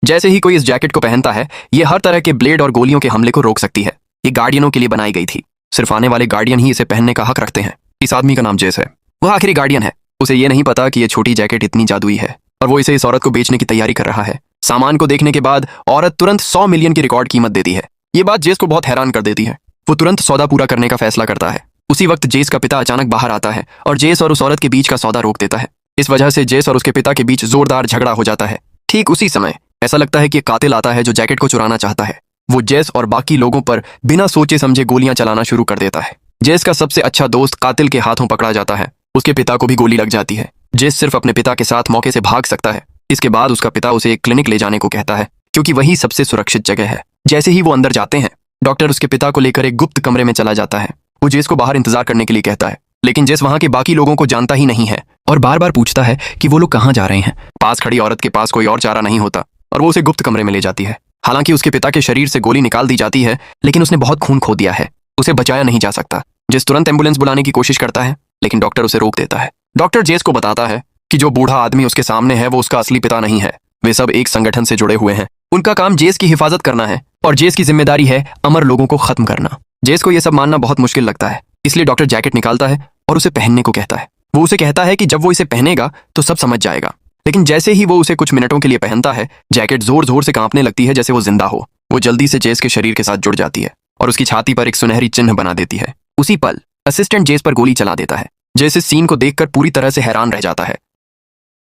जैसे ही कोई इस जैकेट को पहनता है, ये हर तरह के ब्लेड और गोलियों के हमले को रोक सकती है। ये गार्डियनों के लिए बनाई गई थी। सिर्फ आने वाले गार्डियन ही इसे पहनने का हक रखते हैं। इस आदमी का नाम जेस है। वह आखिरी गार्डियन है। उसे ये नहीं पता कि ये छोटी जैकेट इतनी जादुई है और वो इसे इस औरत को बेचने की तैयारी कर रहा है। सामान को देखने के बाद औरत तुरंत 100 मिलियन की रिकॉर्ड कीमत देती है। ये बात जेस को बहुत हैरान कर देती है। वो तुरंत सौदा पूरा करने का फैसला करता है। उसी वक्त जेस का पिता अचानक बाहर आता है और जेस और उस औरत के बीच का सौदा रोक देता है। इस वजह से जेस और उसके पिता के बीच जोरदार झगड़ा हो जाता है। ठीक उसी समय ऐसा लगता है कि एक कातिल आता है जो जैकेट को चुराना चाहता है। वो जेस और बाकी लोगों पर बिना सोचे समझे गोलियां चलाना शुरू कर देता है। जेस का सबसे अच्छा दोस्त कातिल के हाथों पकड़ा जाता है। उसके पिता को भी गोली लग जाती है। जेस सिर्फ अपने पिता के साथ मौके से भाग सकता है। इसके बाद उसका पिता उसे एक क्लिनिक ले जाने को कहता है क्योंकि वही सबसे सुरक्षित जगह है। जैसे ही वो अंदर जाते हैं, डॉक्टर उसके पिता को लेकर एक गुप्त कमरे में चला जाता है। वो जेस को बाहर इंतजार करने के लिए कहता है, लेकिन जेस वहां के बाकी लोगों को जानता ही नहीं है और बार बार पूछता है कि वो लोग कहाँ जा रहे हैं। पास खड़ी औरत के पास कोई और चारा नहीं होता और वो उसे गुप्त कमरे में ले जाती है। हालांकि उसके पिता के शरीर से गोली निकाल दी जाती है, लेकिन उसने बहुत खून खो दिया है। उसे बचाया नहीं जा सकता। जेस तुरंत एम्बुलेंस बुलाने की कोशिश करता है, लेकिन डॉक्टर उसे रोक देता है। डॉक्टर जेस को बताता है कि जो बूढ़ा आदमी उसके सामने है वो उसका असली पिता नहीं है। वे सब एक संगठन से जुड़े हुए हैं। उनका काम जेस की हिफाजत करना है और जेस की जिम्मेदारी है अमर लोगों को खत्म करना। जेस को यह सब मानना बहुत मुश्किल लगता है, इसलिए डॉक्टर जैकेट निकालता है और उसे पहनने को कहता है। वो उसे कहता है कि जब वो इसे पहनेगा तो सब समझ जाएगा। लेकिन जैसे ही वो उसे कुछ मिनटों के लिए पहनता है, जैकेट जोर जोर से कांपने लगती है जैसे वो जिंदा हो। वो जल्दी से जेस के शरीर के साथ जुड़ जाती है और उसकी छाती पर एक सुनहरी चिन्ह बना देती है। उसी पल असिस्टेंट जेस पर गोली चला देता है। जेस इस सीन को देखकर पूरी तरह से हैरान रह जाता है।